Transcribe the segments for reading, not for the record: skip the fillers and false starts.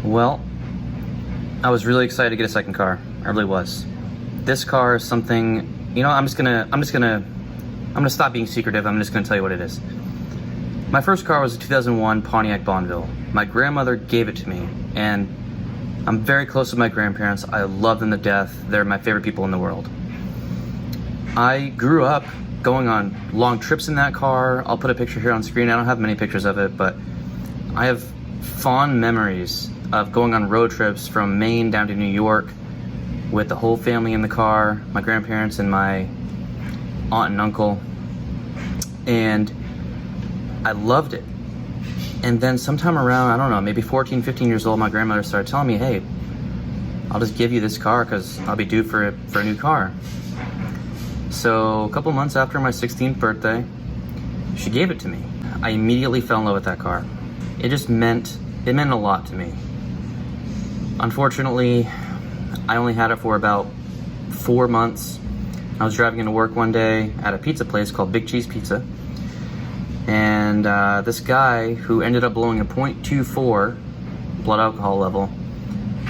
Well, I was really excited to get a second car. I really was. This car is something, you know, I'm gonna stop being secretive. I'm just gonna tell you what it is. My first car was a 2001 Pontiac Bonneville. My grandmother gave it to me, and I'm very close with my grandparents. I love them to death. They're my favorite people in the world. I grew up going on long trips in that car. I'll put a picture here on screen. I don't have many pictures of it, but I have fond memories of going on road trips from Maine down to New York with the whole family in the car, my grandparents and my aunt and uncle, and I loved it. And then sometime around, I don't know, maybe 14, 15 years old, my grandmother started telling me, hey, I'll just give you this car because I'll be due for a new car. So a couple months after my 16th birthday, she gave it to me. I immediately fell in love with that car. It meant a lot to me. Unfortunately, I only had it for about 4 months. I was driving into work one day at a pizza place called Big Cheese Pizza. And this guy who ended up blowing a .24 blood alcohol level,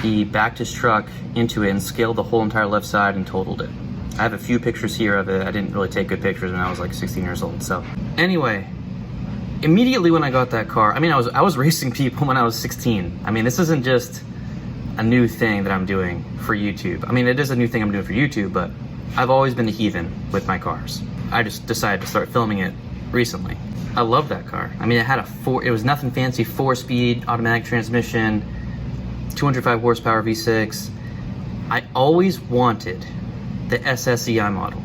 he backed his truck into it and scaled the whole entire left side and totaled it. I have a few pictures here of it. I didn't really take good pictures when I was like 16 years old. So anyway, immediately when I got that car, I mean, I was racing people when I was 16. I mean, this isn't just a new thing that I'm doing for YouTube. I mean, it is a new thing I'm doing for YouTube, but I've always been a heathen with my cars. I just decided to start filming it recently. I love that car. I mean, it was nothing fancy, 4-speed automatic transmission, 205 horsepower V6. I always wanted the SSEi model.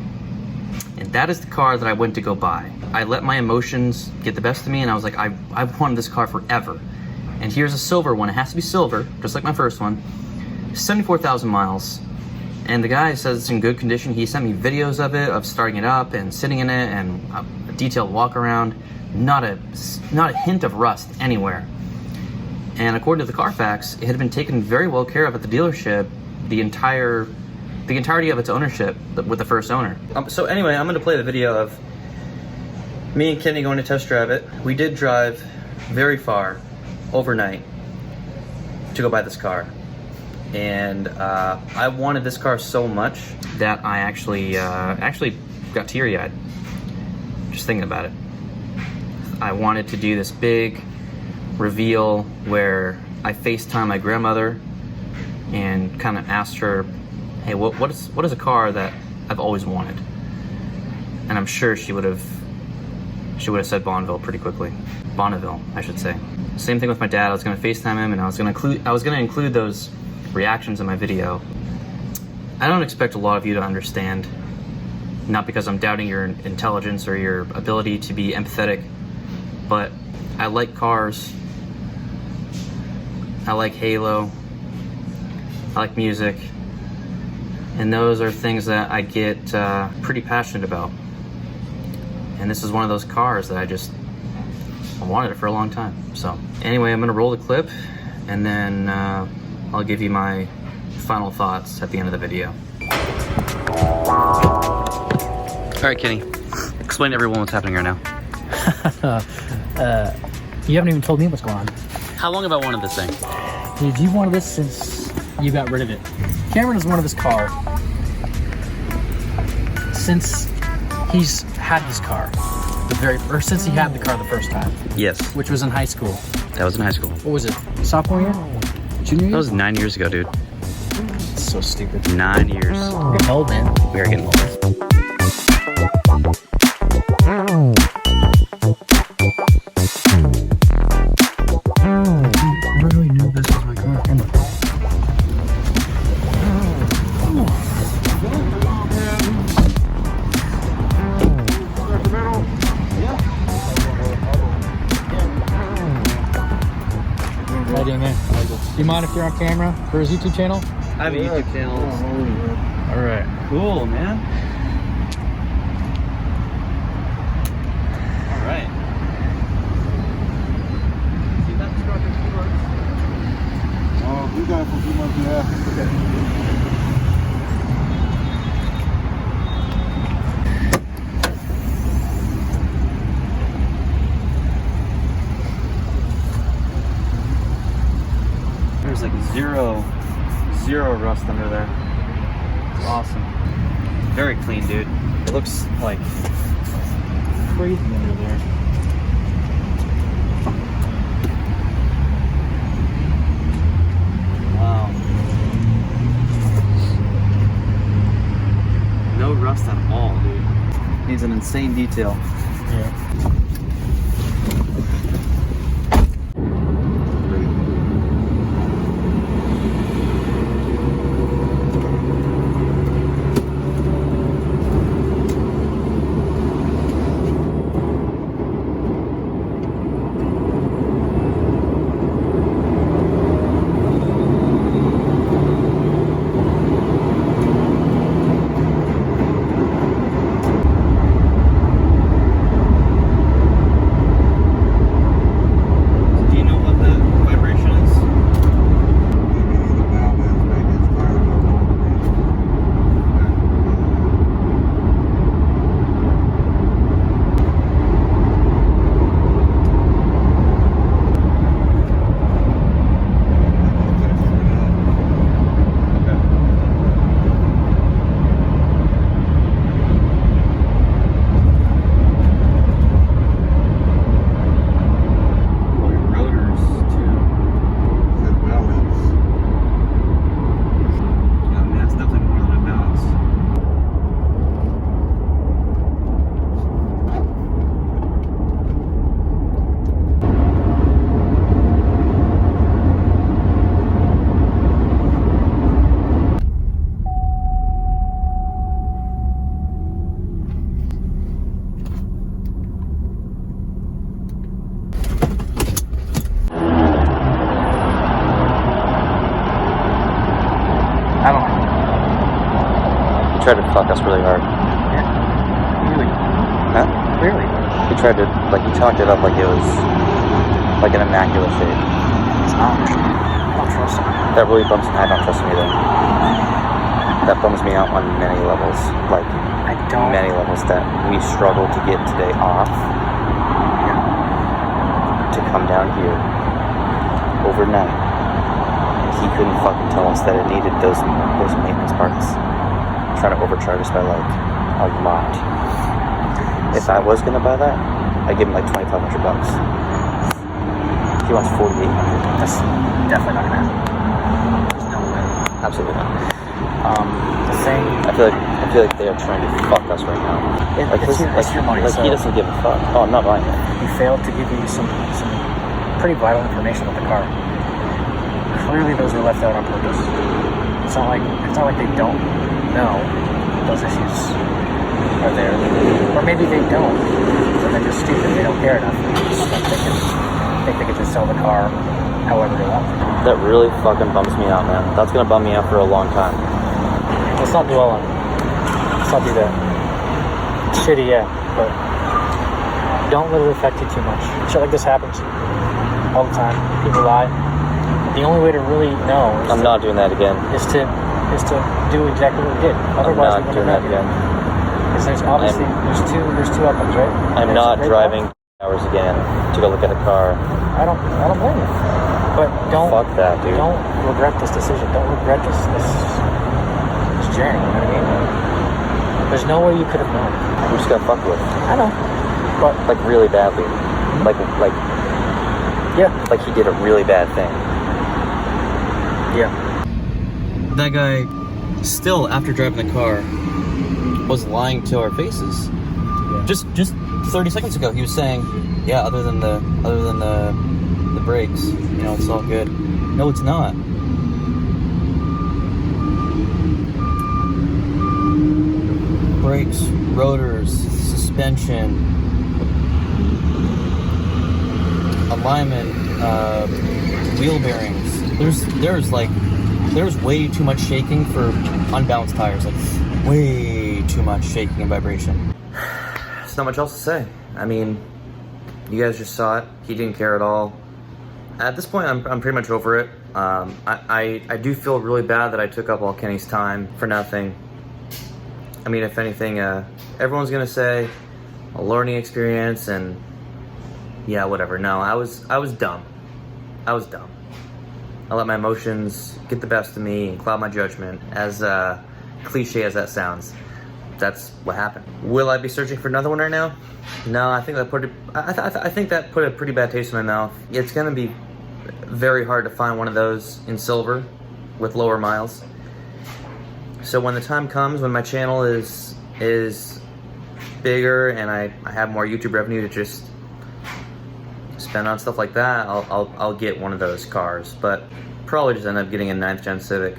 And that is the car that I went to go buy. I let my emotions get the best of me, and I was like, I've wanted this car forever. And here's a silver one. It has to be silver, just like my first one. 74,000 miles. And the guy says it's in good condition. He sent me videos of it, of starting it up and sitting in it, and a detailed walk around. Not a hint of rust anywhere. And according to the Carfax, it had been taken very well care of at the dealership the entirety of its ownership with the first owner. So anyway, I'm going to play the video of me and Kenny going to test drive it. We did drive very far overnight to go buy this car. And I wanted this car so much that I actually got teary-eyed just thinking about it. I wanted to do this big reveal where I FaceTime my grandmother and kind of asked her, hey, what is a car that I've always wanted? And I'm sure she would have said Bonneville pretty quickly. Bonneville, I should say. Same thing with my dad. I was going to FaceTime him, and I was going to include those reactions in my video. I don't expect a lot of you to understand, not because I'm doubting your intelligence or your ability to be empathetic, but I like cars. I like Halo. I like music. And those are things that I get pretty passionate about. And this is one of those cars that I wanted it for a long time. So anyway, I'm gonna roll the clip, and then I'll give you my final thoughts at the end of the video. All right, Kenny, explain to everyone what's happening right now. You haven't even told me what's going on. How long have I wanted this thing? Dude, you've wanted this since you got rid of it. Cameron has wanted this car since he's had this car. Since he had the car the first time. Yes. Which was in high school. That was in high school. What was it? Sophomore year? Junior year? That was 9 years ago, dude. It's so stupid. 9 years. We're getting old, man. We are getting old. I really knew this was my car. How you doing, man? Do you mind if you're on camera for his YouTube channel? I have a YouTube channel. All right. Cool, man. All right. See that truck in 2 months? Oh, we got it for 2 months, yeah. Okay. There's like zero rust under there. It's awesome. Very clean, dude. It looks like crazy under there. Wow. No rust at all, dude. Needs an insane detail. Yeah. I don't know. He tried to fuck us really hard. Yeah. Clearly. Huh? Clearly. He tried to, like, he talked it up like it was, like, an immaculate shape. It's not. I don't trust him. That really bums me. I don't trust him either. That bums me out on many levels. Like, I don't. many levels that we struggled to get today off. To come down here overnight. He couldn't fucking tell us that it needed those maintenance parts. Trying to overcharge us by like a lot. If I was gonna buy that, I'd give him like $2,500. He wants $4,800. That's definitely not gonna happen. There's no way. Absolutely not. The thing. I feel like they are trying to fuck us right now. It's your money. Like so he doesn't give a fuck. Oh, I'm not buying it. he failed to give you some pretty vital information about the car. Clearly, those were left out on purpose. It's not like they don't know those issues are there, or maybe they don't. Or they're just stupid. They don't care enough. They think they can just sell the car however they want. That really fucking bums me out, man. That's gonna bum me out for a long time. Let's not dwell on it. Let's not do that. It's shitty, yeah, but don't let it affect you too much. Shit like this happens all the time. People lie. The only way to really know I'm not doing that again. is to do exactly what we did. Otherwise, I'm not doing that again. Because there's obviously there's two outcomes, right? I'm There's not a great driving hours again to go look at a car. I don't blame you. But don't Fuck that, dude. Don't regret this decision. Don't regret this journey. You know what I mean? There's no way you could have known. We just got fucked with. I know, but Like really badly. Like yeah. Like he did a really bad thing. Yeah. That guy, still after driving the car, was lying to our faces. Yeah. Just 30 seconds ago, he was saying, "Yeah, other than the brakes, you know, it's all good." No, it's not. Brakes, rotors, suspension, alignment, wheel bearings. There's way too much shaking for unbalanced tires. Like way too much shaking and vibration. There's not much else to say. I mean, you guys just saw it. He didn't care at all. At this point, I'm pretty much over it. I do feel really bad that I took up all Kenny's time for nothing. I mean, if anything, everyone's gonna say a learning experience and yeah, whatever. No, I was dumb. I was I let my emotions get the best of me and cloud my judgment. As cliche as that sounds, that's what happened. Will I be searching for another one right now? No, I think that put a pretty bad taste in my mouth. It's gonna be very hard to find one of those in silver with lower miles. So when the time comes, when my channel is bigger and I have more YouTube revenue to just spend on stuff like that, I'll get one of those cars. But probably just end up getting a 9th gen Civic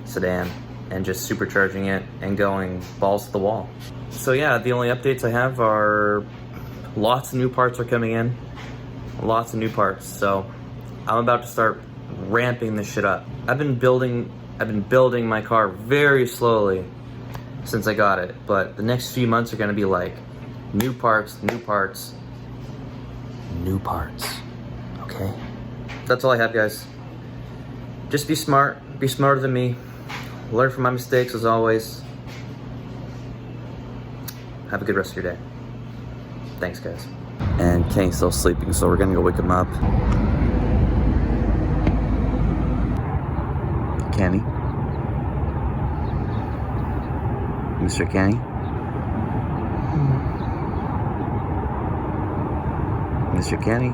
sedan and just supercharging it and going balls to the wall. So yeah, the only updates I have are lots of new parts are coming in. Lots of new parts. So I'm about to start ramping this shit up. I've been building my car very slowly since I got it, but the next few months are gonna be like new parts, okay? That's all I have, guys. Just be smart, be smarter than me. Learn from my mistakes as always. Have a good rest of your day. Thanks, guys. And Kenny's still sleeping, so we're gonna go wake him up. Kenny? Mr. Kenny? Mr. Kenny?